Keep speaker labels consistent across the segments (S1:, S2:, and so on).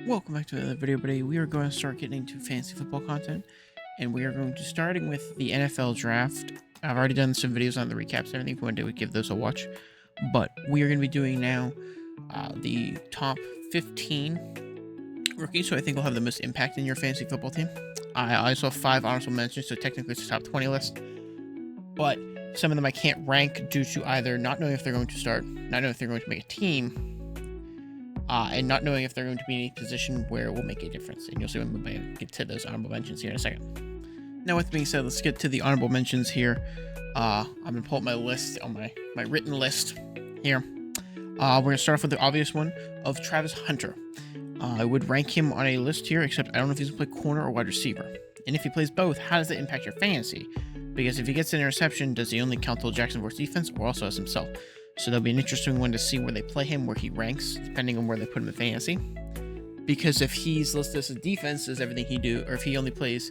S1: Welcome back to another video, buddy. We are going to start getting into fantasy football content, and we are going to starting with the NFL draft. I've already done some videos on the recaps and everything. If you want to give those a watch, but we are going to be doing now the top 15 rookies, so I think will have the most impact in your fantasy football team. I also have 5 honorable mentions, so technically it's a top 20 list, but some of them I can't rank due to either not knowing if they're going to start, not knowing if they're going to make a team, and not knowing if they're going to be in a position where it will make a difference. And you'll see when we get to those honorable mentions here in a second. Now, with that being said, let's get to the honorable mentions here. I'm going to pull up my list on my written list here. We're going to start off with the obvious one of Travis Hunter. I would rank him on a list here, except I don't know if he's going to play corner or wide receiver. And if he plays both, how does that impact your fantasy? Because if he gets an interception, does he only count to Jacksonville's defense or also as himself? So that'll be an interesting one to see where they play him, where he ranks, depending on where they put him in fantasy. Because if he's listed as a defense, does everything he do, or if he only plays,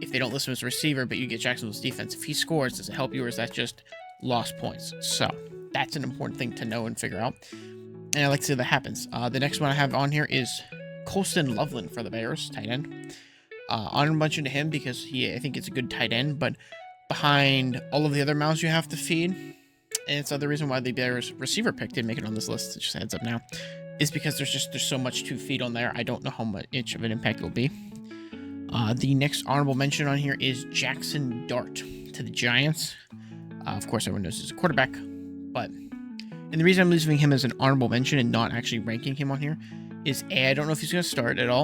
S1: if they don't list him as a receiver, but you get Jacksonville's defense, if he scores, does it help you, or is that just lost points? So that's an important thing to know and figure out. And I like to see that happens. The next one I have on here is Colston Loveland for the Bears, tight end. Honorable mention to him because I think it's a good tight end, but behind all of the other mouths you have to feed, and it's the other reason why the Bears receiver pick didn't make it on this list, it just heads up now, is because there's so much to feed on there. I don't know how much of an impact it will be. The next honorable mention on here is Jackson Dart to the Giants. Of course, everyone knows he's a quarterback, but and the reason I'm leaving him as an honorable mention and not actually ranking him on here is A, I don't know if he's going to start at all,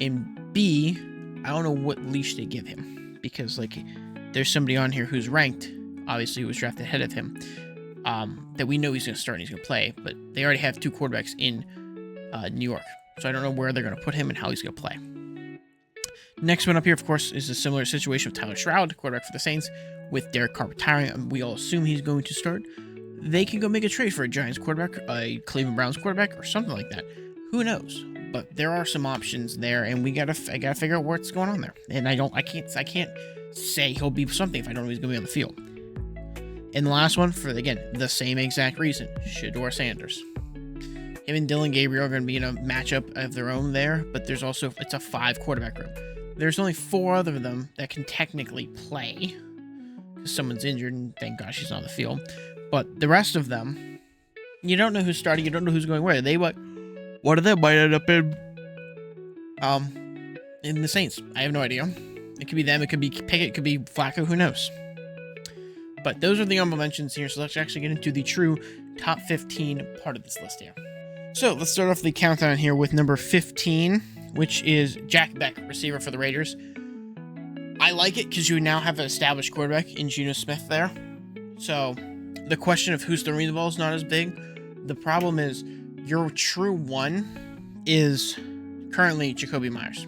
S1: and B, I don't know what leash they give him, because there's somebody on here who's ranked, obviously who was drafted ahead of him, that we know he's going to start and he's going to play, but they already have 2 quarterbacks in New York, so I don't know where they're going to put him and how he's going to play. Next one up here, of course, is a similar situation with Tyler Stroud, quarterback for the Saints, with Derek Carr retiring. We all assume he's going to start. They can go make a trade for a Giants quarterback, a Cleveland Browns quarterback, or something like that. Who knows? But there are some options there, and I gotta figure out what's going on there. And I can't say he'll be something if I don't know he's gonna be on the field. And the last one, for again the same exact reason, Shedeur Sanders. Him and Dylan Gabriel are gonna be in a matchup of their own there, but there's also it's a 5 quarterback room. There's only 4 other of them that can technically play because someone's injured, and thank gosh he's not on the field. But the rest of them, you don't know who's starting, you don't know who's going where. One of them might end up in the Saints. I have no idea. It could be them, it could be Pickett, it could be Flacco, who knows. But those are the honorable mentions here, so let's actually get into the true top 15 part of this list here. So let's start off the countdown here with number 15, which is Jack Beck, receiver for the Raiders. I like it because you now have an established quarterback in Geno Smith there. So the question of who's throwing the ball is not as big. The problem is your true one is currently Jacoby Myers.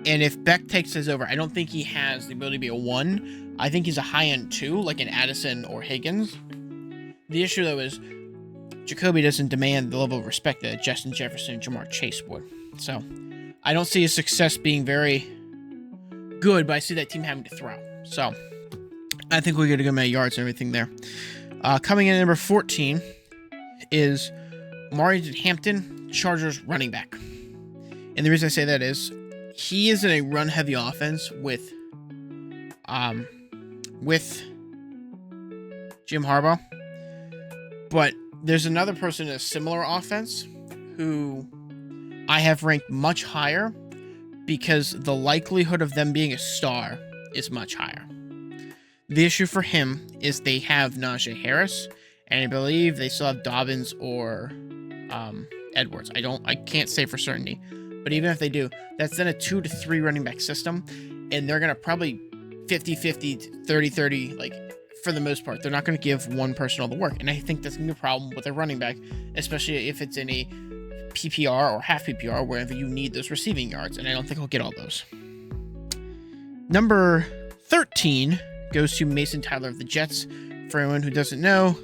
S1: And if Beck takes his over, I don't think he has the ability to be a 1. I think he's a high-end 2, like an Addison or Higgins. The issue, though, is Jacoby doesn't demand the level of respect that Justin Jefferson and Jamar Chase would. So I don't see his success being very good, but I see that team having to throw. So I think we'll get a good amount of yards and everything there. Coming in at number 14 is Hampton, Chargers running back. And the reason I say that is he is in a run-heavy offense with Jim Harbaugh. But there's another person in a similar offense who I have ranked much higher because the likelihood of them being a star is much higher. The issue for him is they have Najee Harris, and I believe they still have Dobbins or Edwards. I can't say for certainty, but even if they do, that's then a 2 to 3 running back system, and they're gonna probably 50-50, 30-30, for the most part. They're not gonna give one person all the work, and I think that's gonna be a problem with a running back, especially if it's in a PPR or half PPR, wherever you need those receiving yards, and I don't think he'll get all those. Number 13 goes to Mason Tyler of the Jets. For anyone who doesn't know,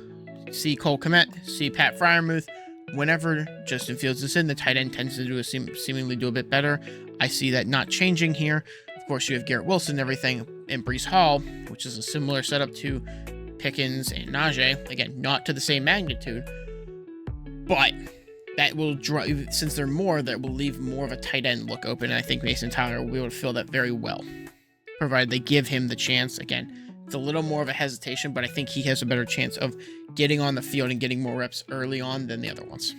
S1: see Cole Kmet, see Pat Freiermuth. Whenever Justin Fields is in, the tight end tends to seemingly do a bit better. I see that not changing here. Of course, you have Garrett Wilson and everything, and Breece Hall, which is a similar setup to Pickens and Najee. Again, not to the same magnitude, but that will drive, since they're more, that will leave more of a tight end look open. And I think Mason Tyler will be able to fill that very well, provided they give him the chance. Again, it's a little more of a hesitation, but I think he has a better chance of getting on the field and getting more reps early on than the other ones.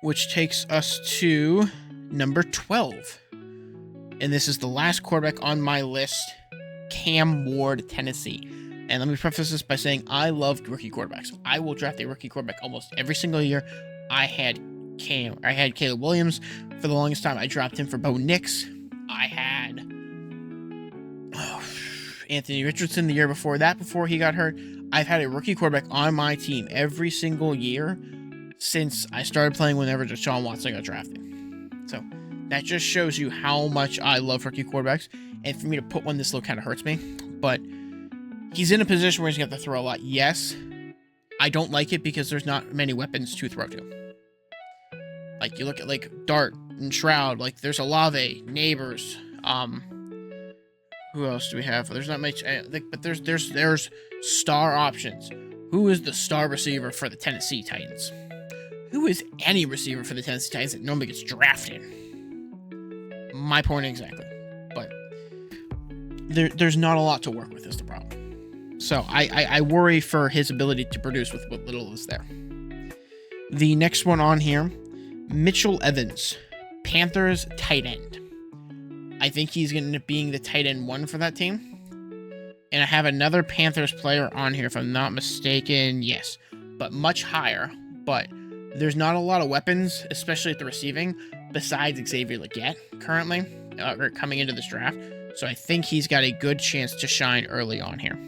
S1: Which takes us to number 12. And this is the last quarterback on my list, Cam Ward, Tennessee. And let me preface this by saying I love rookie quarterbacks. I will draft a rookie quarterback almost every single year. I had Caleb Williams for the longest time. I dropped him for Bo Nix. I had Anthony Richardson the year before that, before he got hurt. I've had a rookie quarterback on my team every single year since I started playing whenever Deshaun Watson got drafted. So that just shows you how much I love rookie quarterbacks. And for me to put one this low kind of hurts me. But he's in a position where he's going to have to throw a lot. Yes, I don't like it because there's not many weapons to throw to. Like, you look at, like, Dart and Shroud. Like, there's Olave, Neighbors. Who else do we have? There's not much, but there's star options. Who is the star receiver for the Tennessee Titans? Who is any receiver for the Tennessee Titans that normally gets drafted? My point exactly. But there's not a lot to work with is the problem. So I worry for his ability to produce with what little is there. The next one on here, Mitchell Evans, Panthers tight end. I think he's going to end up being the tight end 1 for that team. And I have another Panthers player on here, if I'm not mistaken. Yes, but much higher. But there's not a lot of weapons, especially at the receiving, besides Xavier Legette currently, or coming into this draft. So I think he's got a good chance to shine early on here.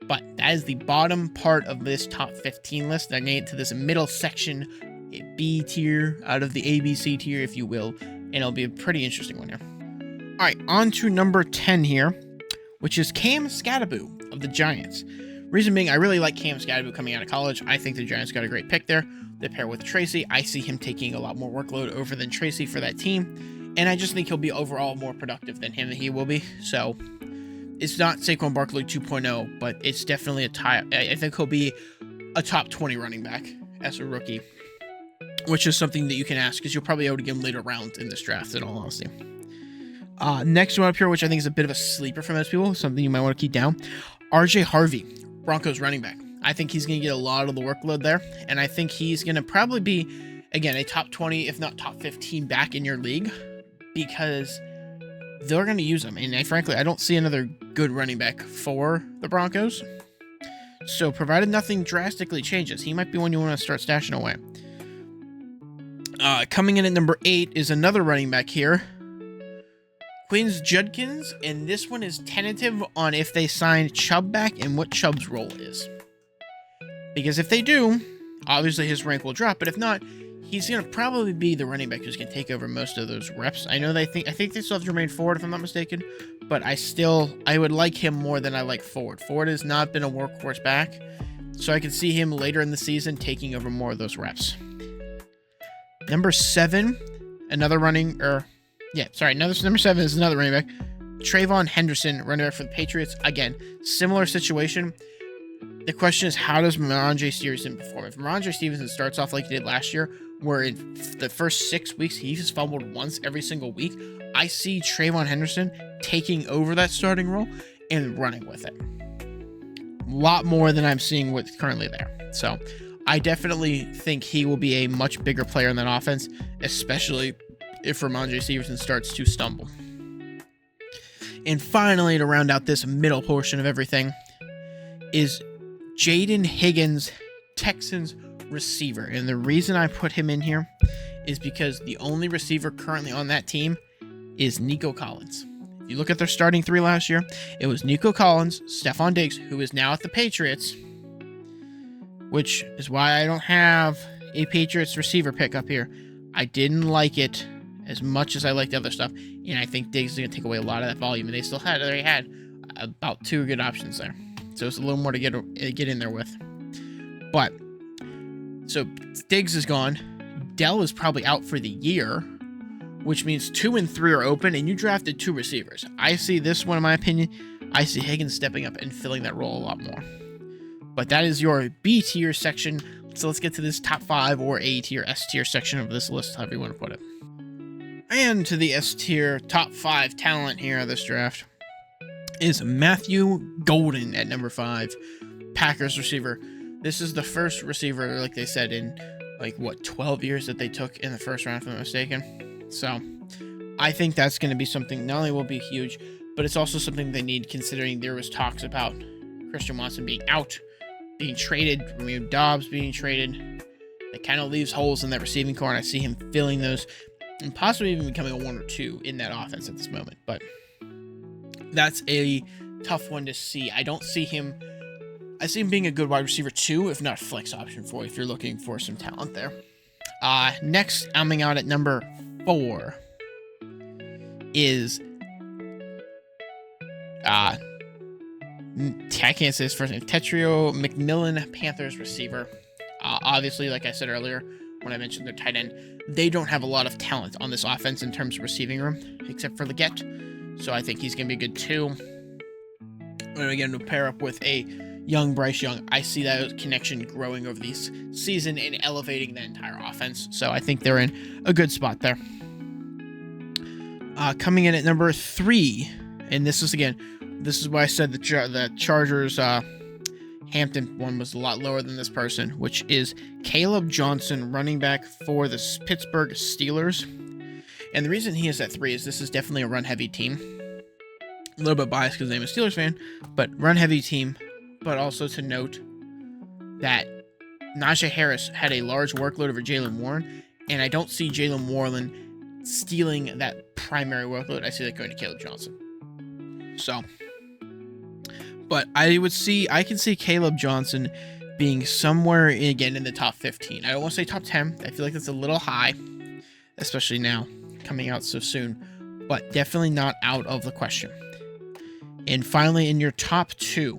S1: But that is the bottom part of this top 15 list. I get to this middle section, B tier, out of the ABC tier, if you will. And it'll be a pretty interesting one here. All right, on to number 10 here, which is Cam Skattebo of the Giants. Reason being, I really like Cam Skattebo coming out of college. I think the Giants got a great pick there. They pair with Tracy. I see him taking a lot more workload over than Tracy for that team. And I just think he'll be overall more productive than he will be. So it's not Saquon Barkley 2.0, but it's definitely a tie. I think he'll be a top 20 running back as a rookie, which is something that you can ask because you'll probably be able to get him later rounds in this draft, in all honesty. Next one up here, which I think is a bit of a sleeper for most people, something you might want to keep down. RJ Harvey, Broncos running back. I think he's going to get a lot of the workload there, and I think he's going to probably be, again, a top 20, if not top 15 back in your league, because they're going to use him. And frankly, I don't see another good running back for the Broncos. So provided nothing drastically changes, he might be one you want to start stashing away. Coming in at number 8 is another running back here, Quinns Judkins, and this one is tentative on if they sign Chubb back and what Chubb's role is. Because if they do, obviously his rank will drop, but if not, he's going to probably be the running back who's going to take over most of those reps. I know I think they still have Jermaine Ford, if I'm not mistaken, but I would like him more than I like Ford. Ford has not been a workhorse back, so I can see him later in the season taking over more of those reps. Number 7, number 7 is another running back. Trayvon Henderson, running back for the Patriots. Again, similar situation. The question is, how does Ramondre Stevenson perform? If Ramondre Stevenson starts off like he did last year, where in the first 6 weeks, he just fumbled once every single week, I see Trayvon Henderson taking over that starting role and running with it. A lot more than I'm seeing what's currently there. So I definitely think he will be a much bigger player in that offense, especially if Ramondre Stevenson starts to stumble. And finally, to round out this middle portion of everything, is Jaden Higgins, Texans receiver. And the reason I put him in here is because the only receiver currently on that team is Nico Collins. If you look at their starting 3 last year, it was Nico Collins, Stephon Diggs, who is now at the Patriots, which is why I don't have a Patriots receiver pick up here. I didn't like it as much as I liked the other stuff, and I think Diggs is going to take away a lot of that volume, and they already had about 2 good options there. So it's a little more to get in there with. But, so Diggs is gone. Dell is probably out for the year, which means 2 and 3 are open, and you drafted 2 receivers. I see this one, in my opinion, I see Higgins stepping up and filling that role a lot more. But that is your B tier section. So let's get to this top 5 or A tier, S tier section of this list, however you want to put it. And to the S tier, top 5 talent here of this draft is Matthew Golden at number 5, Packers receiver. This is the first receiver, like they said, in 12 years that they took in the first round, if I'm not mistaken. So I think that's going to be something, not only will be huge, but it's also something they need, considering there was talks about Christian Watson being out, being traded, Romeo Doubs being traded. That kind of leaves holes in that receiving core, and I see him filling those and possibly even becoming a 1 or 2 in that offense at this moment. But that's a tough one to see. I see him being a good wide receiver 2, if not flex option 4, if you're looking for some talent there. Next, coming out at number 4 is I can't say his first name. Tetro McMillan, Panthers receiver. Obviously, like I said earlier, when I mentioned their tight end, they don't have a lot of talent on this offense in terms of receiving room, except for Leggett. So I think he's going to be a good 2. And again, to pair up with a young Bryce Young, I see that connection growing over this season and elevating the entire offense. So I think they're in a good spot there. Coming in at number 3, and this is why I said the Chargers Hampton one was a lot lower than this person, which is Caleb Johnson, running back for the Pittsburgh Steelers. And the reason he is at 3 is this is definitely a run-heavy team. A little bit biased because I'm a Steelers fan, but run-heavy team. But also to note that Najee Harris had a large workload over Jaylen Warren, and I don't see Jaylen Warren stealing that primary workload. I see that going to Caleb Johnson. So, but I can see Caleb Johnson being somewhere again in the top 15. I don't want to say top 10. I feel like that's a little high, especially now coming out so soon, but definitely not out of the question. And finally, in your top 2,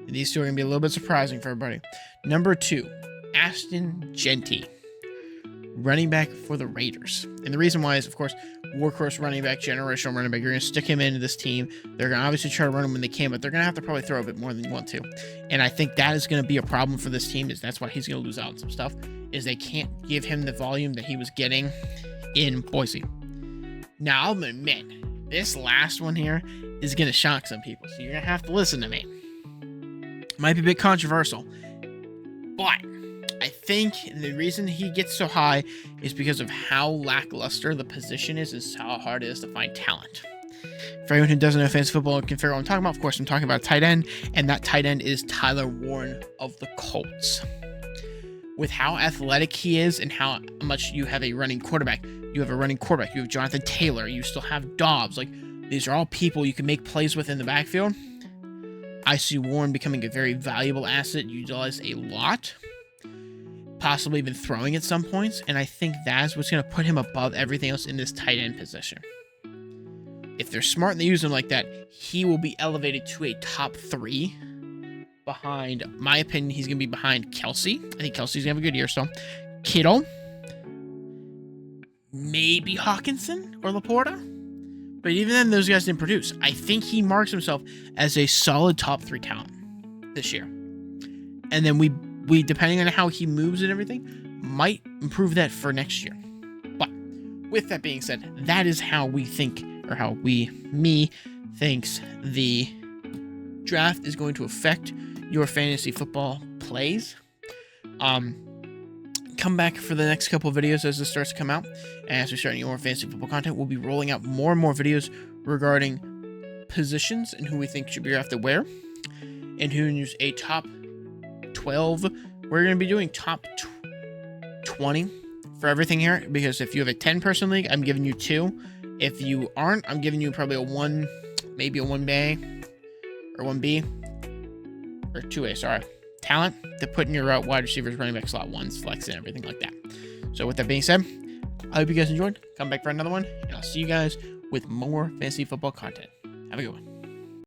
S1: and these 2 are going to be a little bit surprising for everybody. Number 2, Ashton Genty, running back for the Raiders. And the reason why is, of course, workhorse running back, generational running back. You're going to stick him into this team. They're going to obviously try to run him when they can, but they're going to have to probably throw a bit more than you want to. And I think that is going to be a problem for this team, is that's why he's going to lose out on some stuff, is they can't give him the volume that he was getting in Boise. Now, I'll admit, this last one here is going to shock some people, so you're going to have to listen to me. Might be a bit controversial, but I think the reason he gets so high is because of how lackluster the position is how hard it is to find talent. For anyone who doesn't know fantasy football and can figure out what I'm talking about, of course, I'm talking about a tight end, and that tight end is Tyler Warren of the Colts. With how athletic he is and how much you have a running quarterback, you have Jonathan Taylor, you still have Dobbs. These are all people you can make plays with in the backfield. I see Warren becoming a very valuable asset, utilized a lot, possibly even throwing at some points, and I think that's what's going to put him above everything else in this tight end position. If they're smart and they use him like that, he will be elevated to a top 3 behind, my opinion, he's going to be behind Kelsey. I think Kelsey's going to have a good year still. Kittle, maybe Hawkinson or Laporta. But even then, those guys didn't produce. I think he marks himself as a solid top 3 talent this year. And then we depending on how he moves and everything, might improve that for next year. But with that being said, that is how we think, or how me thinks the draft is going to affect your fantasy football plays. Come back for the next couple of videos as this starts to come out. And as we start more fantasy football content, we'll be rolling out more and more videos regarding positions and who we think should be drafted where, and who use a top 12. We're going to be doing top 20 for everything here, because if you have a 10-person league, I'm giving you 2. If you aren't, I'm giving you probably a 1, maybe a 1A or 1B or 2A, sorry. Talent to put in your wide receivers, running back, slot 1s, flex, and everything like that. So with that being said, I hope you guys enjoyed. Come back for another one, and I'll see you guys with more fantasy football content. Have a good one.